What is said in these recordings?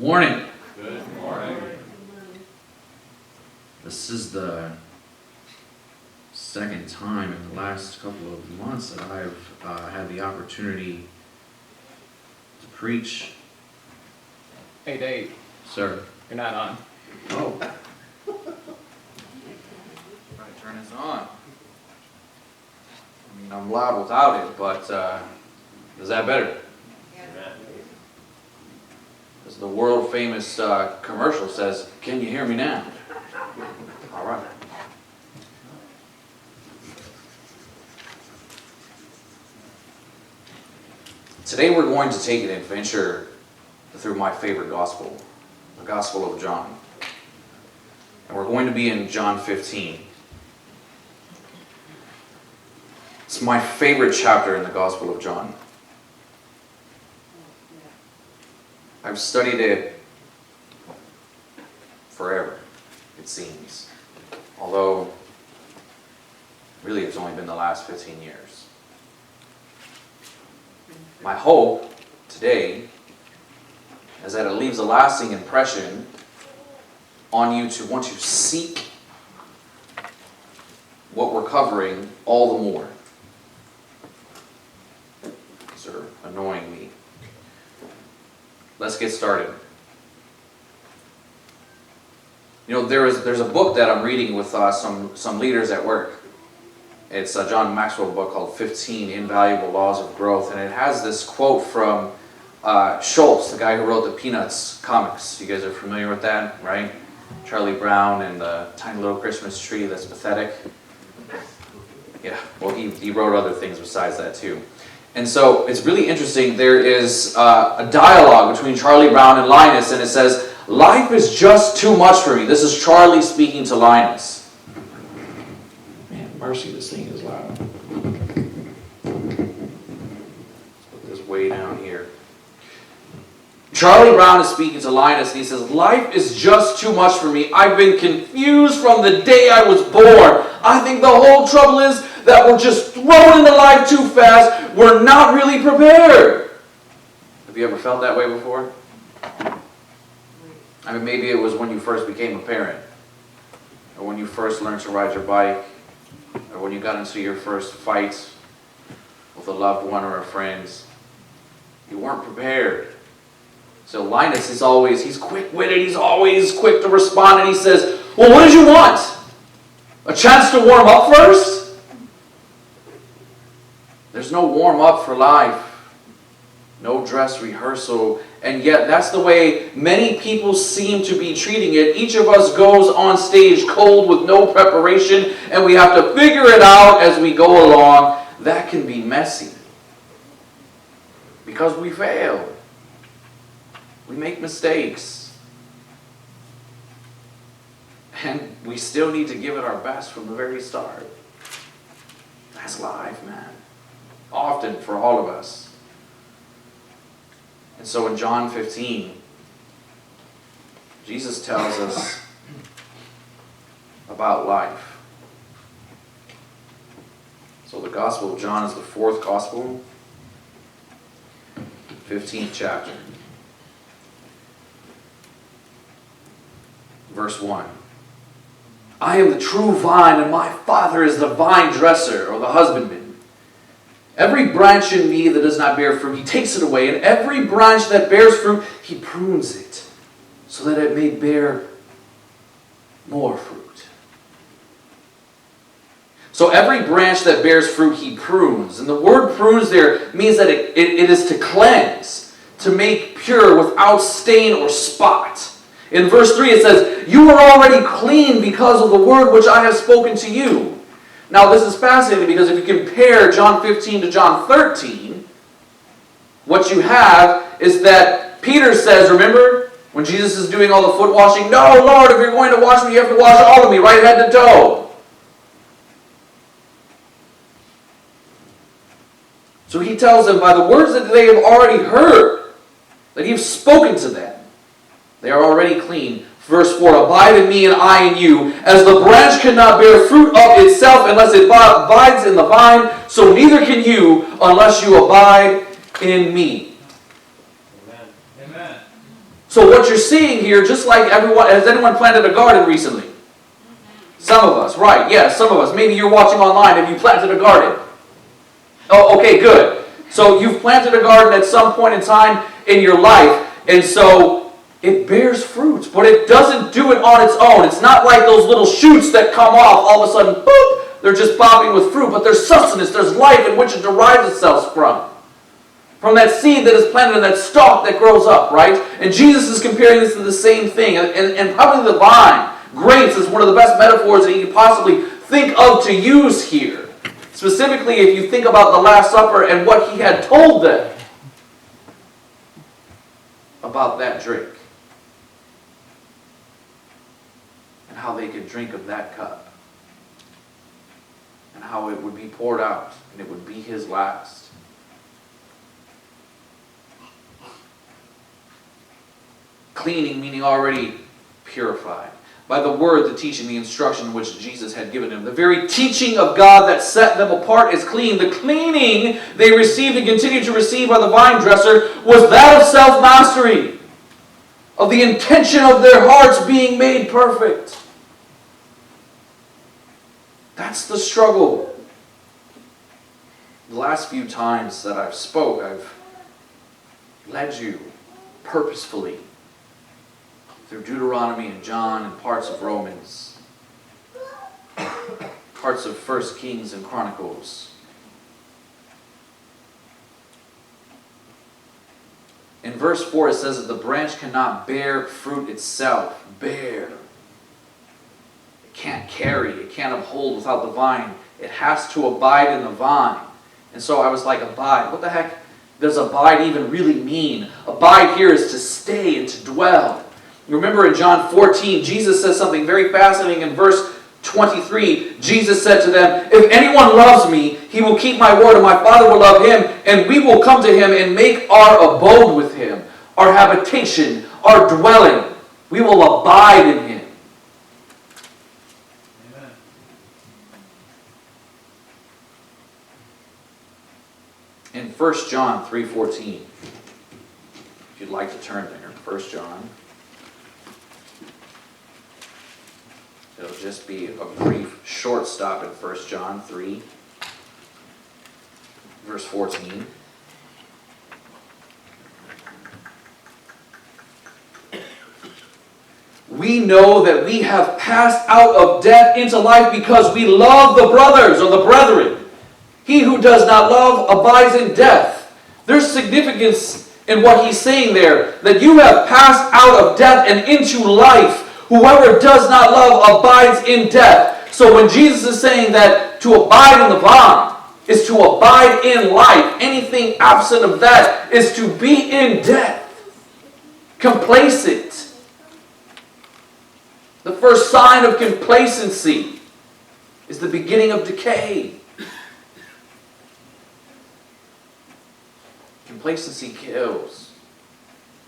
Morning. Good morning. This is the second time in the last couple of months that I've had the opportunity to preach. Hey Dave, Sir. you're not on. Oh. Try to turn this on. I mean, I'm loud without it, but is that better? As the world famous commercial says, "Can you hear me now?" All right. Today we're going to take an adventure through my favorite gospel, the Gospel of John. And we're going to be in John 15. It's my favorite chapter in the Gospel of John. I've studied it forever, it seems. Although, really it's only been the last 15 years. My hope today is that it leaves a lasting impression on you to want to seek what we're covering all the more. These are annoying me. Let's get started. You know, there's a book that I'm reading with some leaders at work. It's a John Maxwell book called 15 Invaluable Laws of Growth, and it has this quote from Schultz, the guy who wrote the Peanuts comics. You guys are familiar with that, right? Charlie Brown and the tiny little Christmas tree that's pathetic. Yeah, well, he wrote other things besides that too. And so it's really interesting. There is a dialogue between Charlie Brown and Linus, and it says, "Life is just too much for me." This is Charlie speaking to Linus. Man, mercy, this thing is loud. Let's put this way down here. Charlie Brown is speaking to Linus, and he says, "Life is just too much for me. I've been confused from the day I was born. I think the whole trouble is that we're just thrown into life too fast. We're not really prepared." Have you ever felt that way before? I mean, maybe it was when you first became a parent, or when you first learned to ride your bike, or when you got into your first fight with a loved one or a friend. You weren't prepared. So Linus is he's quick-witted, he's always quick to respond, and he says, "Well, what did you want? A chance to warm up first?" There's no warm-up for life. No dress rehearsal. And yet that's the way many people seem to be treating it. Each of us goes on stage cold with no preparation, and we have to figure it out as we go along. That can be messy. Because we fail. We make mistakes. And we still need to give it our best from the very start. That's life, man. Often for all of us. And so in John 15, Jesus tells us about life. So the Gospel of John is the fourth Gospel, 15th chapter. Verse 1. "I am the true vine, and my Father is the vine dresser," or the husbandman. "Every branch in me that does not bear fruit, he takes it away. And every branch that bears fruit, he prunes it, so that it may bear more fruit." So every branch that bears fruit, he prunes. And the word prunes there means that it is to cleanse, to make pure without stain or spot. In verse 3 it says, "You are already clean because of the word which I have spoken to you." Now this is fascinating because if you compare John 15 to John 13, what you have is that Peter says, remember, when Jesus is doing all the foot washing, "No, Lord, if you're going to wash me, you have to wash all of me, right head to toe." So he tells them by the words that they have already heard, that he has spoken to them, they are already clean. Verse 4, "Abide in me and I in you. As the branch cannot bear fruit of itself unless it abides in the vine, so neither can you unless you abide in me." Amen. So what you're seeing here, just like everyone, has anyone planted a garden recently? Some of us, right, yes, some of us. Maybe you're watching online and you planted a garden. Oh, okay, good. So you've planted a garden at some point in time in your life, and so it bears fruit, but it doesn't do it on its own. It's not like those little shoots that come off all of a sudden, boop, they're just popping with fruit, but there's sustenance, there's life in which it derives itself from. From that seed that is planted and that stalk that grows up, right? And Jesus is comparing this to the same thing. And probably the vine, grapes, is one of the best metaphors that you could possibly think of to use here. Specifically, if you think about the Last Supper and what he had told them about that drink. And how they could drink of that cup. And how it would be poured out. And it would be his last. Cleaning, meaning already purified. By the word, the teaching, the instruction which Jesus had given them. The very teaching of God that set them apart as clean. The cleaning they received and continued to receive by the vine dresser was that of self-mastery. Of the intention of their hearts being made perfect. That's the struggle. The last few times that I've spoke, I've led you purposefully through Deuteronomy and John and parts of Romans, parts of 1 Kings and Chronicles. In verse 4 it says that the branch cannot bear fruit itself. Bear. It can't carry, it can't uphold without the vine. It has to abide in the vine. And so I was like, abide. What the heck does abide even really mean? Abide here is to stay and to dwell. Remember in John 14, Jesus says something very fascinating in verse 23. Jesus said to them, if anyone loves me, he will keep my word, and my Father will love him, and we will come to him and make our abode with him, our habitation, our dwelling. We will abide in him. Amen. In 1 John 3:14, if you'd like to turn there, 1 John. It'll just be a brief, short stop in 1 John 3, verse 14. We know that we have passed out of death into life because we love the brothers or the brethren. He who does not love abides in death. There's significance in what he's saying there, that you have passed out of death and into life. Whoever does not love abides in death. So when Jesus is saying that to abide in the vine is to abide in life, anything absent of that is to be in death. Complacent. The first sign of complacency is the beginning of decay. Complacency kills.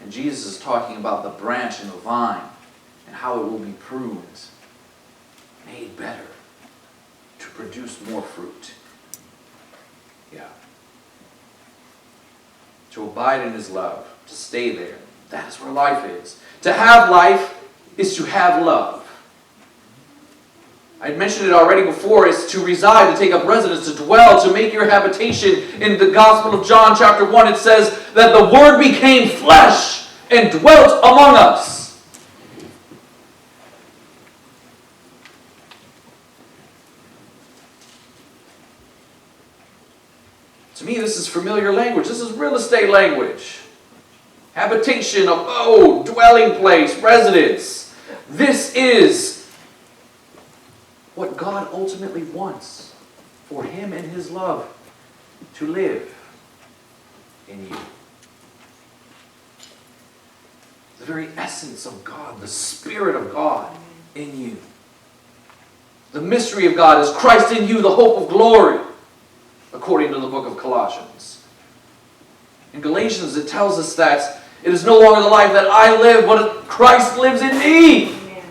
And Jesus is talking about the branch and the vine. And how it will be pruned, made better, to produce more fruit. Yeah. To abide in his love, to stay there. That is where life is. To have life is to have love. I mentioned it already before. It's to reside, to take up residence, to dwell, to make your habitation. In the Gospel of John chapter 1 it says that the Word became flesh and dwelt among us. To me, this is familiar language. This is real estate language. Habitation, abode, dwelling place, residence. This is what God ultimately wants for him and his love to live in you. The very essence of God, the Spirit of God in you. The mystery of God is Christ in you, the hope of glory. According to the book of Colossians. In Galatians it tells us that it is no longer the life that I live, but Christ lives in me. Amen.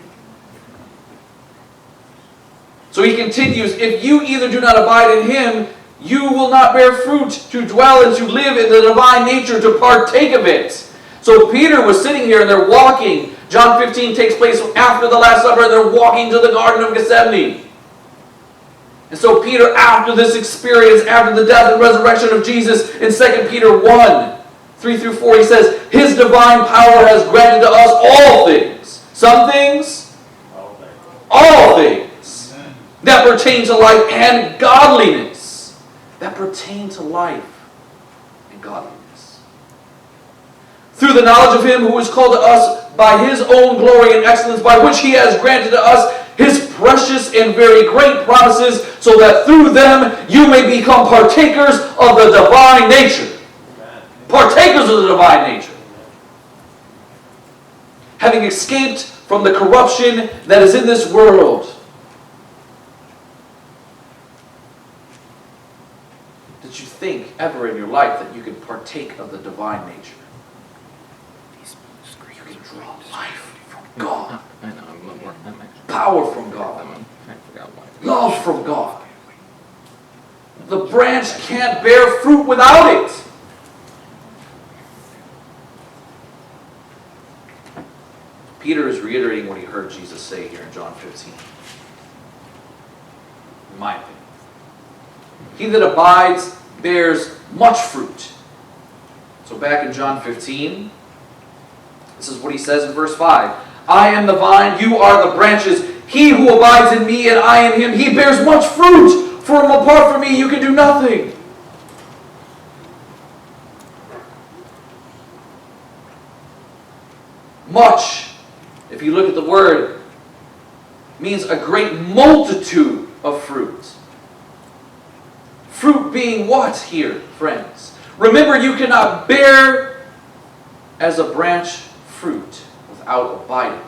So he continues, if you either do not abide in him, you will not bear fruit to dwell and to live in the divine nature, to partake of it. So Peter was sitting here and they're walking. John 15 takes place after the Last Supper and they're walking to the Garden of Gethsemane. And so Peter, after this experience, after the death and resurrection of Jesus, in 2 Peter 1, 3 through 4, he says, His divine power has granted to us all things. Some things? All things. That pertain to life and godliness. That pertain to life and godliness. Through the knowledge of Him who is called to us by His own glory and excellence, by which He has granted to us His precious and very great promises, so that through them you may become partakers of the divine nature. Partakers of the divine nature. Having escaped from the corruption that is in this world. Did you think ever in your life that you could partake of the divine nature? You can draw life from God. Power from God. Love from God. The branch can't bear fruit without it. Peter is reiterating what he heard Jesus say here in John 15. In my opinion. He that abides bears much fruit. So back in John 15, this is what he says in verse 5. I am the vine, you are the branches. He who abides in me and I in him, he bears much fruit. For apart from me you can do nothing. Much, if you look at the word, means a great multitude of fruit. Fruit being what here, friends? Remember, you cannot bear as a branch fruit without abiding.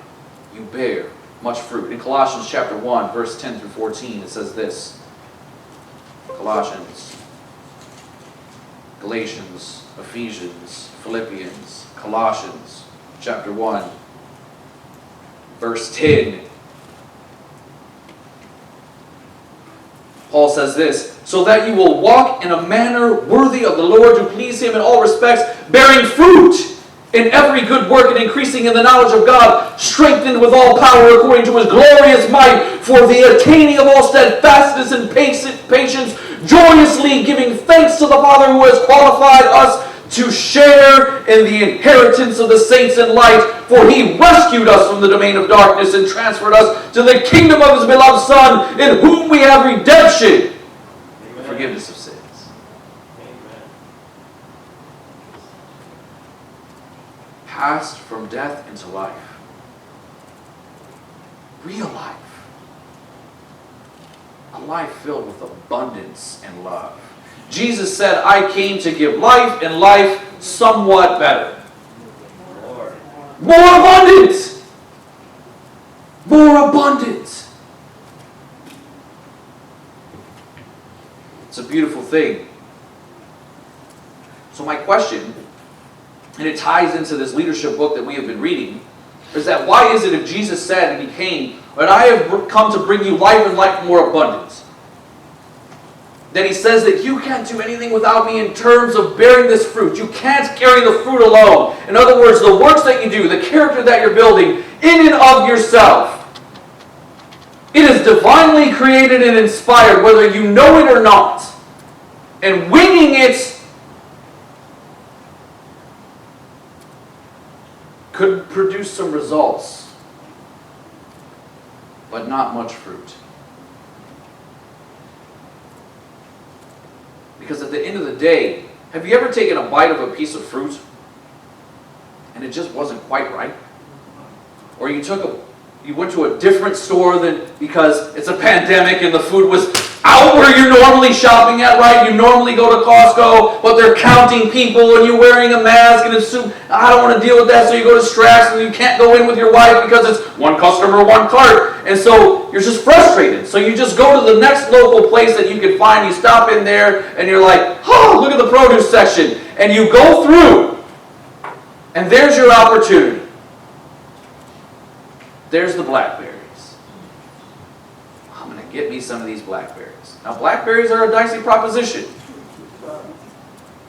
You bear much fruit. In Colossians chapter 1, verse 10 through 14, it says this. Colossians, Galatians, Ephesians, Philippians, Colossians, chapter 1, verse 10. Paul says this, so that you will walk in a manner worthy of the Lord, to please Him in all respects, bearing fruit in every good work and increasing in the knowledge of God, strengthened with all power according to His glorious might, for the attaining of all steadfastness and patience, joyously giving thanks to the Father who has qualified us to share in the inheritance of the saints in light, for He rescued us from the domain of darkness and transferred us to the kingdom of His beloved Son, in whom we have redemption, Amen. Forgiveness of sins. Amen. Passed from death into life. Real life. A life filled with abundance and love. Jesus said, I came to give life and life somewhat better. More abundant. More abundant. It's a beautiful thing. So my question, and it ties into this leadership book that we have been reading, is that why is it if Jesus said and He came, but I have come to bring you life and life more abundant, that He says that you can't do anything without me in terms of bearing this fruit. You can't carry the fruit alone. In other words, the works that you do, the character that you're building, in and of yourself, it is divinely created and inspired, whether you know it or not. And winging it could produce some results, but not much fruit. Because at the end of the day, have you ever taken a bite of a piece of fruit and it just wasn't quite right? Or you went to a different store because it's a pandemic and the food was out where you're normally shopping at, right? You normally go to Costco, but they're counting people and you're wearing a mask and it's I don't want to deal with that, so you go to Strax and you can't go in with your wife because it's one customer, one cart. And so you're just frustrated. So you just go to the next local place that you can find. You stop in there and you're like, oh, look at the produce section. And you go through and there's your opportunity. There's the blackberries. I'm going to get me some of these blackberries. Now, blackberries are a dicey proposition.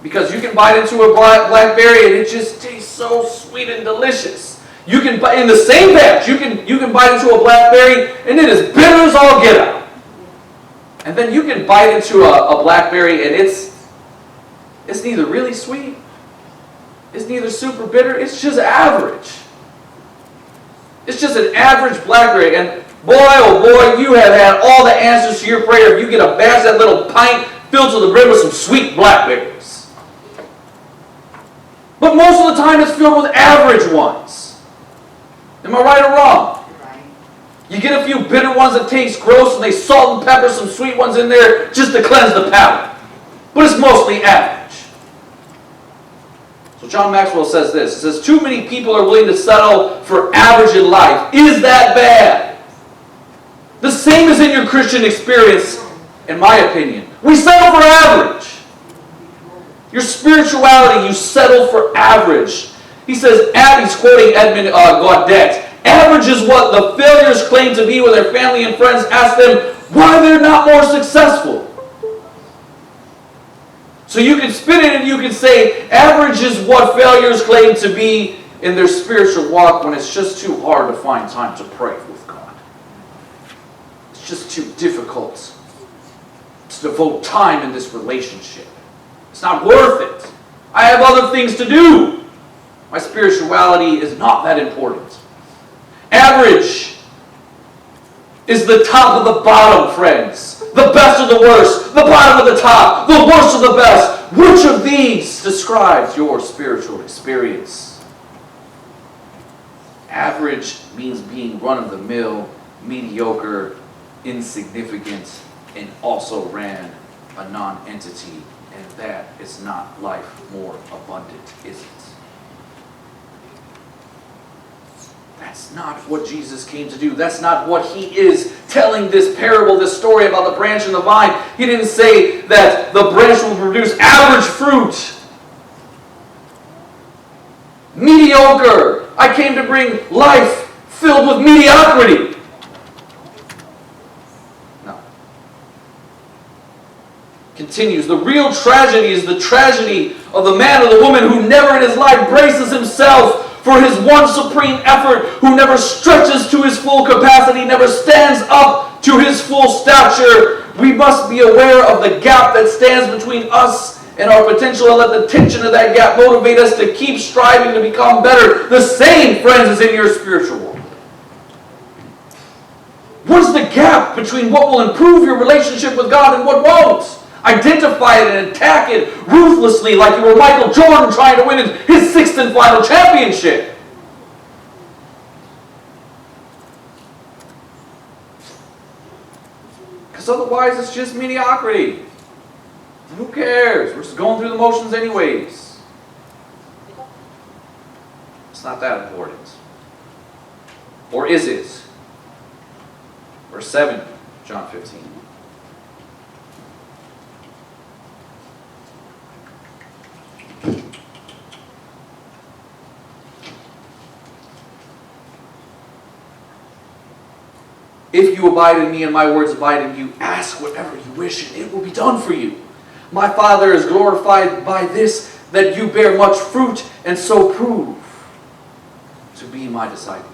Because you can bite into a blackberry and it just tastes so sweet and delicious. You can bite in the same batch. You can bite into a blackberry and it is bitter as all get out. And then you can bite into a blackberry and it's neither really sweet, it's neither super bitter, it's just average. It's just an average blackberry. And boy, oh boy, you have had all the answers to your prayer if you get a batch, that little pint filled to the brim with some sweet blackberries. But most of the time it's filled with average ones. Am I right or wrong? Right. You get a few bitter ones that taste gross and they salt and pepper some sweet ones in there just to cleanse the palate. But it's mostly average. So John Maxwell says this. He says, too many people are willing to settle for average in life. Is that bad? The same as in your Christian experience, in my opinion. We settle for average. Your spirituality, you settle for average. He says, he's quoting Edmund Gaudet, average is what the failures claim to be when their family and friends ask them why they're not more successful. So you can spin it and you can say, average is what failures claim to be in their spiritual walk when it's just too hard to find time to pray with God. It's just too difficult to devote time in this relationship. It's not worth it. I have other things to do. My spirituality is not that important. Average is the top of the bottom, friends. The best of the worst. The bottom of the top. The worst of the best. Which of these describes your spiritual experience? Average means being run-of-the-mill, mediocre, insignificant, and also ran a non-entity. And that is not life more abundant, is it? That's not what Jesus came to do. That's not what he is telling this parable, this story about the branch and the vine. He didn't say that the branch will produce average fruit. Mediocre. I came to bring life filled with mediocrity. No. Continues. The real tragedy is the tragedy of the man or the woman who never in his life braces himself for his one supreme effort, who never stretches to his full capacity, never stands up to his full stature. We must be aware of the gap that stands between us and our potential and let the tension of that gap motivate us to keep striving to become better. The same, friends, is in your spiritual world. What is the gap between what will improve your relationship with God and what won't? Identify it and attack it ruthlessly like you were Michael Jordan trying to win his sixth and final championship. Because otherwise it's just mediocrity. Who cares? We're just going through the motions anyways. It's not that important. Or is it? Verse 7, John 15. If you abide in me and my words abide in you, ask whatever you wish and it will be done for you. My Father is glorified by this, that you bear much fruit and so prove to be my disciples.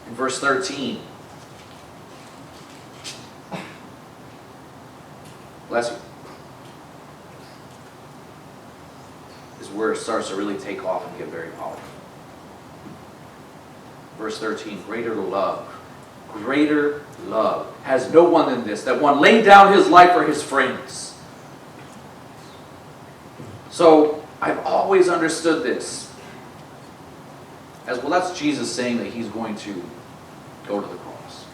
In verse 13, bless you, is where it starts to really take off and get very powerful. Verse 13, greater love has no one than this, that one laid down his life for his friends. So I've always understood this as, well, that's Jesus saying that he's going to go to the cross.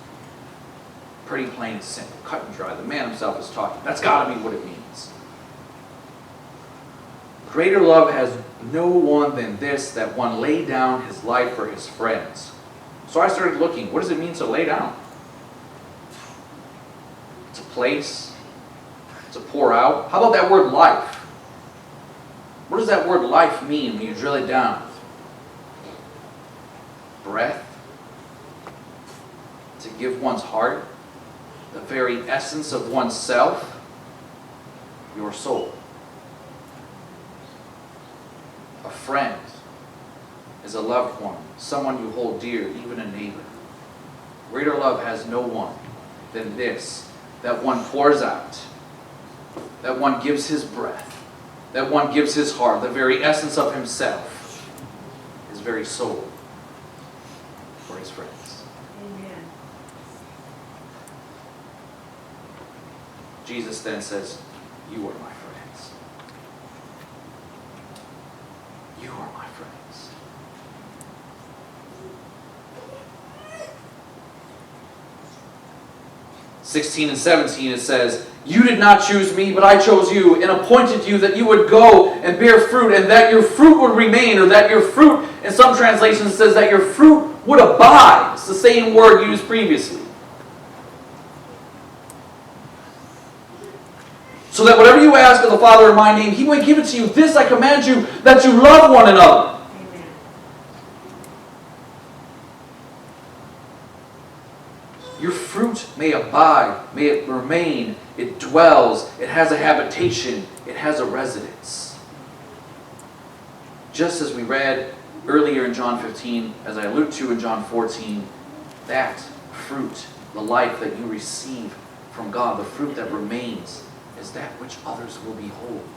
Pretty plain and simple, cut and dry. The man himself is talking. That's got to be what it means. Greater love has no one than this, that one laid down his life for his friends. So I started looking, what does it mean to lay down? To place, to pour out. How about that word life? What does that word life mean when you drill it down? Breath, to give one's heart, the very essence of oneself, your soul. A friend is a loved one, someone you hold dear, even a neighbor. Greater love has no one than this, that one pours out, that one gives his breath, that one gives his heart, the very essence of himself, his very soul, for his friends. Amen. Jesus then says, you are my friends. You are my friends. (16 and 17) it says, you did not choose me, but I chose you and appointed you that you would go and bear fruit, and that your fruit would remain, or that your fruit, in some translations, says that your fruit would abide. It's the same word used previously. So that whatever you ask of the Father in my name, He may give it to you. This I command you, that you love one another. Amen. Your fruit may abide, may it remain, it dwells, it has a habitation, it has a residence. Just as we read earlier in John 15, as I alluded to in John 14, that fruit, the life that you receive from God, the fruit that remains, is that which others will behold.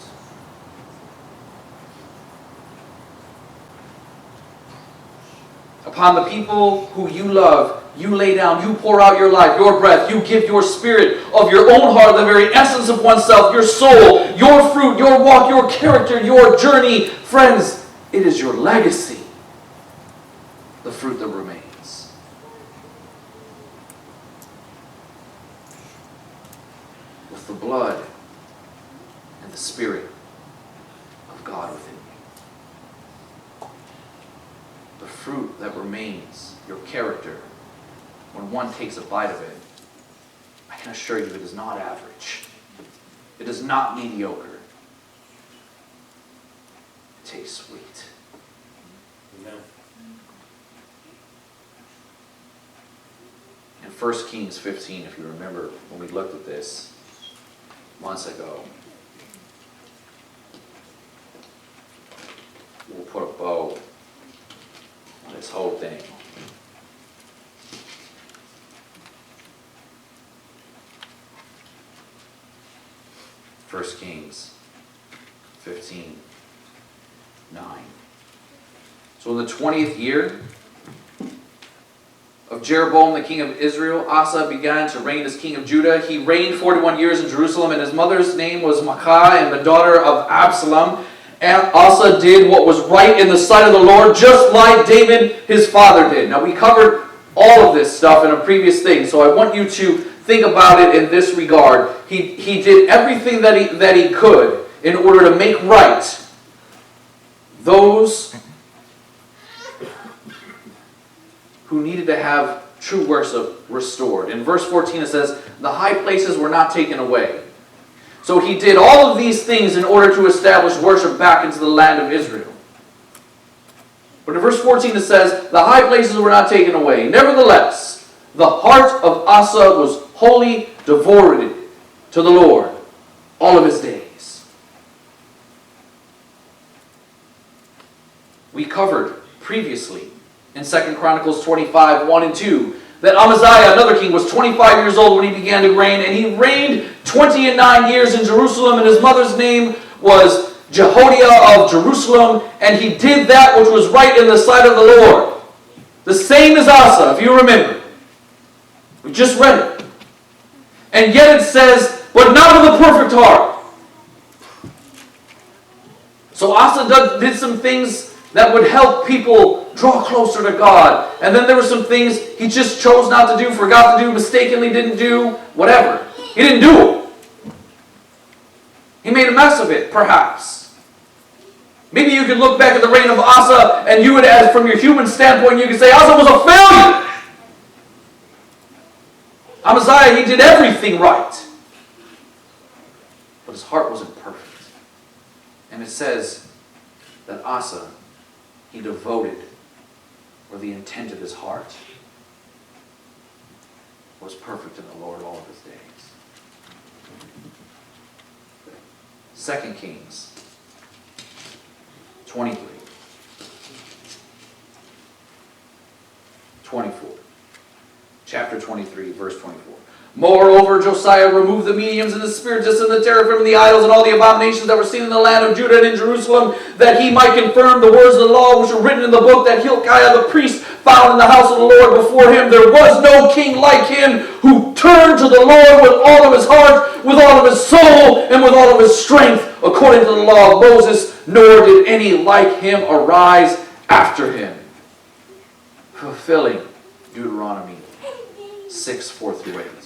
Upon the people who you love, you lay down, you pour out your life, your breath, you give your spirit of your own heart, the very essence of oneself, your soul, your fruit, your walk, your character, your journey. Friends, it is your legacy, the fruit that remains. With the blood and the Spirit of God within you. The fruit that remains, your character, when one takes a bite of it, I can assure you it is not average. It is not mediocre. It tastes sweet. Amen. In 1 Kings 15, if you remember when we looked at this months ago, we'll put a bow on this whole thing. First Kings 15, 9. So in the 20th year of Jeroboam the king of Israel, Asa began to reign as king of Judah. He reigned 41 years in Jerusalem, and his mother's name was Maacah, and the daughter of Absalom. And Asa did what was right in the sight of the Lord, just like David his father did. Now we covered all of this stuff in a previous thing, so I want you to think about it in this regard. He did everything that he could in order to make right those who needed to have true worship restored. In verse 14 it says, the high places were not taken away. So he did all of these things in order to establish worship back into the land of Israel. But in verse 14 it says, the high places were not taken away. Nevertheless, the heart of Asa was wholly devoted to the Lord all of his days. We covered previously in 2 Chronicles 25, 1 and 2, that Amaziah, another king, was 25 years old when he began to reign, and he reigned 20 and 9 years in Jerusalem, and his mother's name was Jehoiada of Jerusalem, and he did that which was right in the sight of the Lord. The same as Asa, if you remember. We just read it. And yet it says, but not with a perfect heart. So Asa did some things that would help people draw closer to God. And then there were some things he just chose not to do, forgot to do, mistakenly didn't do, whatever. He didn't do it. He made a mess of it, perhaps. Maybe you could look back at the reign of Asa and you would, as from your human standpoint, you could say Asa was a failure. Amaziah, he did everything right. But his heart wasn't perfect. And it says that Asa, he devoted, or the intent of his heart. was perfect in the Lord all of his days. 2 Kings 23, 24. Chapter 23, verse 24. Moreover, Josiah removed the mediums and the spiritists and the teraphim and the idols and all the abominations that were seen in the land of Judah and in Jerusalem, that he might confirm the words of the law which were written in the book that Hilkiah the priest found in the house of the Lord. Before him there was no king like him, who turned to the Lord with all of his heart, with all of his soul, and with all of his strength, according to the law of Moses, nor did any like him arise after him. Fulfilling Deuteronomy 6:4-8.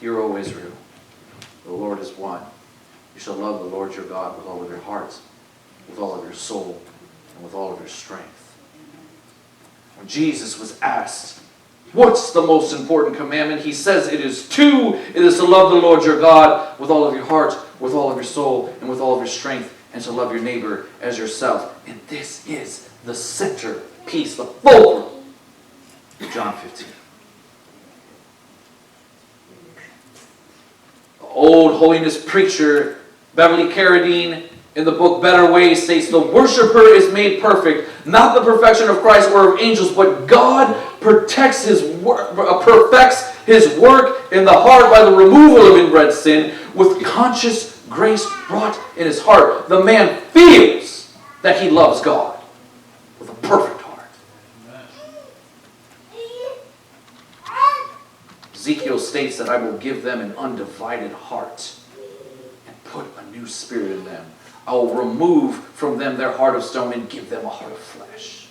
Hear, O Israel, the Lord is one. You shall love the Lord your God with all of your heart, with all of your soul, and with all of your strength. When Jesus was asked, what's the most important commandment? He says it is two. It is to love the Lord your God with all of your heart, with all of your soul, and with all of your strength, and to love your neighbor as yourself. And this is the centerpiece, the fulcrum of John 15. Old holiness preacher Beverly Carradine in the book Better Ways states, the worshiper is made perfect, not the perfection of Christ or of angels, but God perfects his work in the heart by the removal of inbred sin, with conscious grace brought in his heart. The man feels that he loves God with a perfect heart. Ezekiel states that I will give them an undivided heart and put a new spirit in them. I will remove from them their heart of stone and give them a heart of flesh.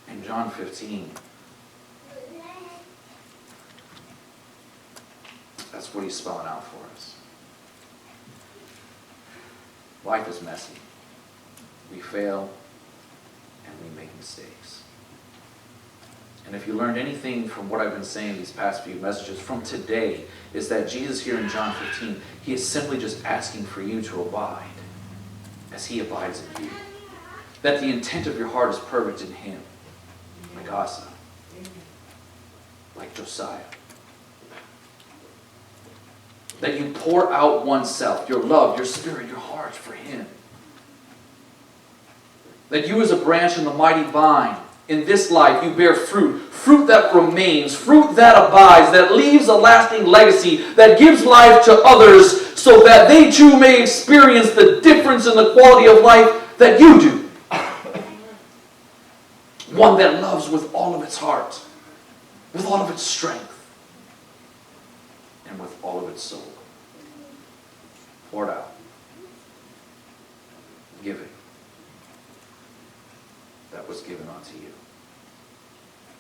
In John 15, that's what he's spelling out for us. Life is messy. We fail and we make mistakes. And if you learned anything from what I've been saying these past few messages from today, is that Jesus here in John 15, he is simply just asking for you to abide as he abides in you. That the intent of your heart is perfect in him, like Asa, like Josiah. That you pour out oneself, your love, your spirit, your heart for him. That you as a branch in the mighty vine, in this life you bear fruit, fruit that remains, fruit that abides, that leaves a lasting legacy, that gives life to others so that they too may experience the difference in the quality of life that you do. One that loves with all of its heart, with all of its strength, and with all of its soul. Poured out. Giving. That was given unto you.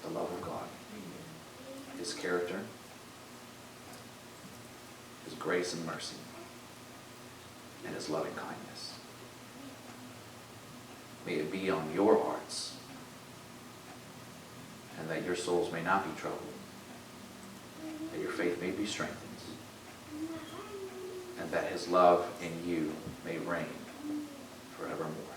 The love of God, his character, his grace and mercy, and his loving kindness. May it be on your hearts, and that your souls may not be troubled, that your faith may be strengthened, and that his love in you may reign forevermore.